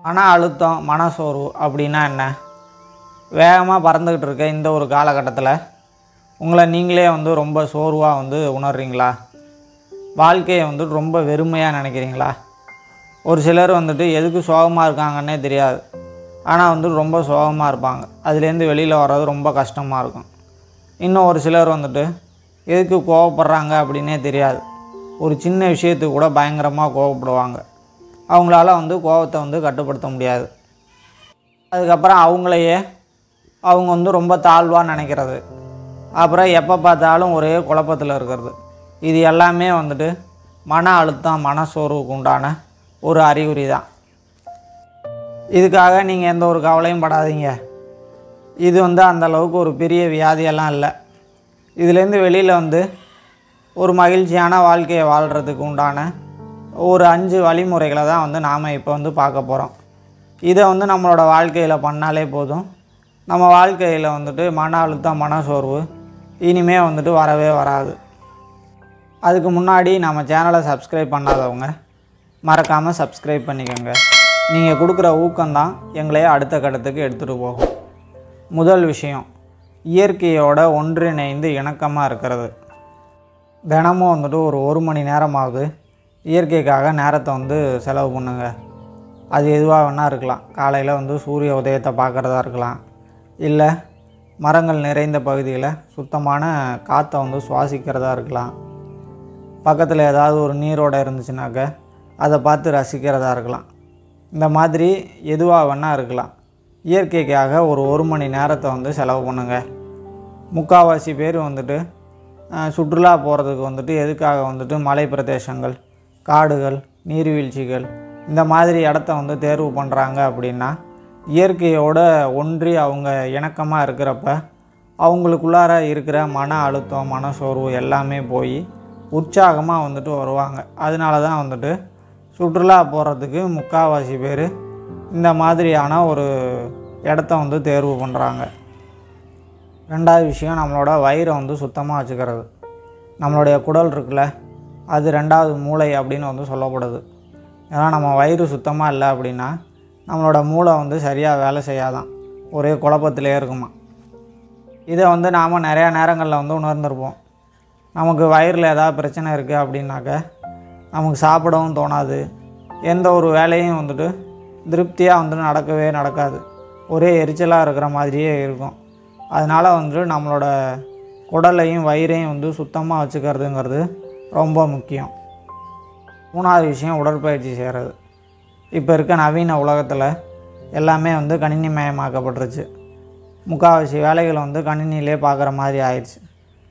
மன அழுத்தம், மனசோர்வு அப்படின்னா என்ன? வேகமாக பறந்துக்கிட்டு இருக்க இந்த ஒரு காலகட்டத்தில் உங்களை நீங்களே ரொம்ப சோர்வாக உணர்றீங்களா? வாழ்க்கையை ரொம்ப வெறுமையாக நினைக்கிறீங்களா? ஒரு சிலர் எதுக்கு சோகமாக இருக்காங்கன்னே தெரியாது. ஆனால் ரொம்ப சோகமாக இருப்பாங்க. அதுலேருந்து வெளியில் வர்றது ரொம்ப கஷ்டமாக இருக்கும். இன்னும் ஒரு சிலர் எதுக்கு கோவப்படுறாங்க அப்படின்னே தெரியாது. ஒரு சின்ன விஷயத்துக்கு கூட பயங்கரமாக கோவப்படுவாங்க. அவங்களால கோவத்தை கட்டுப்படுத்த முடியாது. அதுக்கப்புறம் அவங்களையே அவங்க ரொம்ப தாழ்வாக நினைக்கிறது. அப்புறம் எப்போ பார்த்தாலும் ஒரே குழப்பத்தில் இருக்கிறது. இது எல்லாமே மன அழுத்தம், மனசோர்வுக்கு உண்டான ஒரு அறிகுறி தான். இதுக்காக நீங்கள் எந்த ஒரு கவலையும் படாதீங்க. இது அந்தளவுக்கு ஒரு பெரிய வியாதியெல்லாம் இல்லை. இதுலேருந்து வெளியில் ஒரு மகிழ்ச்சியான வாழ்க்கையை வாழ்கிறதுக்கு உண்டான ஒரு 5 வழிமுறைகளை தான் நாம் இப்போ பார்க்க போகிறோம். இதை நம்மளோட வாழ்க்கையில் பண்ணாலே போதும். நம்ம வாழ்க்கையில் மன அழுத்தம், மனசோர்வு இனிமே வரவே வராது. அதுக்கு முன்னாடி நம்ம சேனலை சப்ஸ்கிரைப் பண்ணாதவங்க மறக்காமல் சப்ஸ்கிரைப் பண்ணிக்கோங்க. நீங்கள் கொடுக்குற ஊக்கம்தான் எங்களையே அடுத்த கட்டத்துக்கு எடுத்துகிட்டு போகும். முதல் விஷயம், இயற்கையோட ஒன்றிணைந்து இணக்கமாக இருக்கிறது. தினமும் ஒரு 1 மணி நேரமாவது இயற்கைக்காக நேரத்தை செலவு பண்ணுங்க. அது எதுவாக வேணால் இருக்கலாம். காலையில் சூரிய உதயத்தை பார்க்குறதா இருக்கலாம், இல்லை மரங்கள் நிறைந்த பகுதியில் சுத்தமான காற்றை சுவாசிக்கிறதா இருக்கலாம், பக்கத்தில் ஏதாவது ஒரு நீரோடை இருந்துச்சுனாக்க அதை பார்த்து ரசிக்கிறதா இருக்கலாம். இந்த மாதிரி எதுவாக வேணால் இருக்கலாம். இயற்கைக்காக ஒரு 1 மணி நேரத்தை செலவு பண்ணுங்கள். முக்கால்வாசி பேர் சுற்றுலா போகிறதுக்கு எதுக்காக மலை பிரதேசங்கள், காடுகள், நீர்வீழ்ச்சிகள் இந்த மாதிரி இடத்த தேர்வு பண்ணுறாங்க அப்படின்னா, இயற்கையோட ஒன்றி அவங்க இணக்கமாக இருக்கிறப்ப அவங்களுக்குள்ளார இருக்கிற மன அழுத்தம், மனசோர்வு எல்லாமே போய் உற்சாகமாக வருவாங்க. அதனால தான் சுற்றுலா போகிறதுக்கு முக்கால்வாசி பேர் இந்த மாதிரியான ஒரு இடத்த தேர்வு பண்ணுறாங்க. ரெண்டாவது விஷயம், நம்மளோட வயிறை சுத்தமாக வச்சுக்கிறது. நம்மளுடைய குடல் இருக்குல்ல, அது 2வது மூளை அப்படின்னு சொல்லப்படுது. ஏன்னா நம்ம வயிறு சுத்தமாக இல்லை அப்படின்னா நம்மளோட மூளை சரியாக வேலை செய்யாதான், ஒரே குழப்பத்திலே இருக்குமா. இதை நாம் நிறையா நேரங்களில் உணர்ந்திருப்போம். நமக்கு வயிறில் ஏதாவது பிரச்சனை இருக்குது அப்படின்னாக்க நமக்கு சாப்பிடவும் தோணாது. எந்த ஒரு வேலையும் திருப்தியாக நடக்கவே நடக்காது. ஒரே எரிச்சலாக இருக்கிற மாதிரியே இருக்கும். அதனால் நம்மளோட குடலையும் வயிறையும் சுத்தமாக வச்சுக்கிறதுங்கிறது ரொம்ப முக்கியம். 3வது விஷயம், உடற்பயிற்சி செய்கிறது. இப்போ இருக்க நவீன உலகத்தில் எல்லாமே கணினிமயமாக்கப்பட்டுருச்சு. முக்கால்வாசி வேலைகளை கணினியிலே பார்க்குற மாதிரி ஆயிடுச்சு.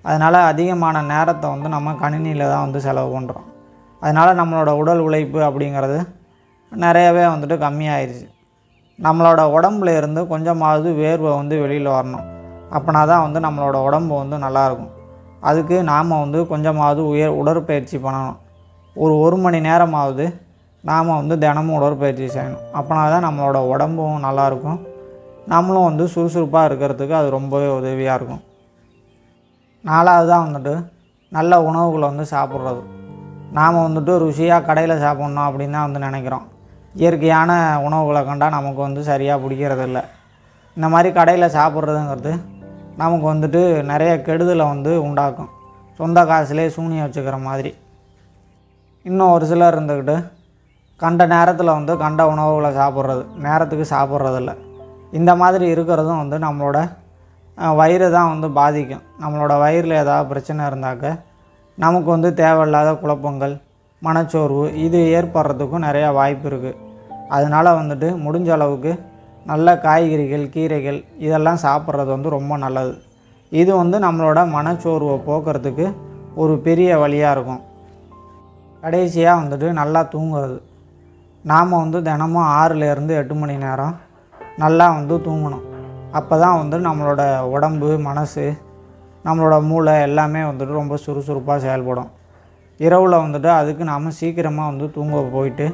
அதனால் அதிகமான நேரத்தை நம்ம கணினியில் தான் செலவு பண்ணுறோம். அதனால் நம்மளோட உடல் உழைப்பு அப்படிங்கிறது நிறையவே கம்மியாயிடுச்சு. நம்மளோட உடம்புல இருந்து கொஞ்சமாவது வேர்வை வெளியில் வரணும். அப்போனா தான் நம்மளோட உடம்பு நல்லாயிருக்கும். அதுக்கு நாம் கொஞ்சமாவது உடற்பயிற்சி பண்ணணும். ஒரு 1 மணி நேரமாவது நாம் தினமும் உடற்பயிற்சி செய்யணும். அப்போனா தான் நம்மளோட உடம்பும் நல்லாயிருக்கும். நம்மளும் சுறுசுறுப்பாக இருக்கிறதுக்கு அது ரொம்பவே உதவியாக இருக்கும். 4வது தான் நல்ல உணவுகளை சாப்பிட்றது. நாம் ருசியாக கடையில் சாப்பிட்ணும் அப்படின்னு தான் நினைக்கிறோம். இயற்கையான உணவுகளை கண்டால் நமக்கு சரியாக பிடிக்கிறது இல்லை. இந்த மாதிரி கடையில் சாப்பிட்றதுங்கிறது நமக்கு நிறைய கெடுதலை உண்டாக்கும். சொந்த காசுலேயே சூனியம் வச்சுக்கிற மாதிரி. இன்னும் ஒரு சிலர் இருந்துக்கிட்டு கண்ட நேரத்தில் கண்ட உணவுகளை சாப்பிட்றது, நேரத்துக்கு சாப்பிட்றதில்ல. இந்த மாதிரி இருக்கிறதும் நம்மளோட வயிறு தான் பாதிக்கும். நம்மளோட வயிறில் ஏதாவது பிரச்சனை இருந்தாக்க நமக்கு தேவையில்லாத குழப்பங்கள், மனச்சோர்வு இது ஏற்படுறதுக்கும் நிறையா வாய்ப்பு இருக்குது. அதனால் முடிஞ்ச அளவுக்கு நல்ல காய்கறிகள், கீரைகள் இதெல்லாம் சாப்பிட்றது ரொம்ப நல்லது. இது நம்மளோட மனச்சோர்வை போக்குறதுக்கு ஒரு பெரிய வழியாக இருக்கும். கடைசியாக நல்லா தூங்குறது. நாம் தினமும் 6லேருந்து 8 மணி நேரம் நல்லா தூங்கணும். அப்போ தான் நம்மளோட உடம்பு, மனசு, நம்மளோட மூளை எல்லாமே ரொம்ப சுறுசுறுப்பாக செயல்படும். இரவில் அதுக்கு நாம் சீக்கிரமாக தூங்க போயிட்டு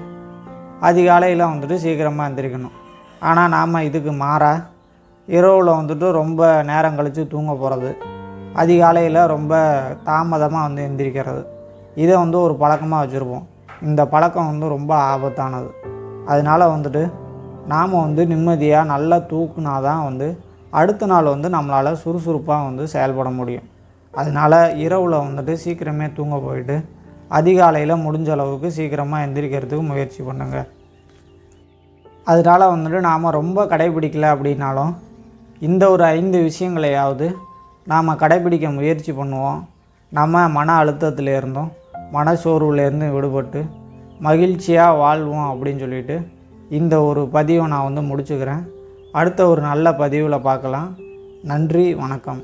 அதிகாலையில் சீக்கிரமாக எந்திரிக்கணும். ஆனால் நாம் இதுக்கு மாறாக இரவில் ரொம்ப நேரம் கழித்து தூங்க போகிறது, அதிகாலையில் ரொம்ப தாமதமாக எந்திரிக்கிறது, இதை ஒரு பழக்கமாக வச்சுருப்போம். இந்த பழக்கம் ரொம்ப ஆபத்தானது. அதனால் நாம் வந்து நிம்மதியாக நல்லா தூக்குனா தான் வந்து அடுத்த நாள் வந்து நம்மளால் சுறுசுறுப்பாக வந்து செயல்பட முடியும். அதனால் இரவில் வந்துட்டு சீக்கிரமே தூங்க போயிட்டு அதிகாலையில் முடிஞ்ச அளவுக்கு சீக்கிரமாக எந்திரிக்கிறதுக்கு முயற்சி பண்ணுங்கள். அதனால் வந்துட்டு நாம் ரொம்ப கடைப்பிடிக்கலை அப்படின்னாலும் இந்த ஒரு 5 விஷயங்களையாவது நாம் கடைப்பிடிக்க முயற்சி பண்ணுவோம். நம்ம மன அழுத்தத்திலேருந்தும் மனசோர்வுலேருந்து விடுபட்டு மகிழ்ச்சியாக வாழ்வோம் அப்படின்னு சொல்லிட்டு இந்த ஒரு பதிவை நான் வந்து முடிச்சுக்கிறேன். அடுத்த ஒரு நல்ல பதிவில் பார்க்கலாம். நன்றி, வணக்கம்.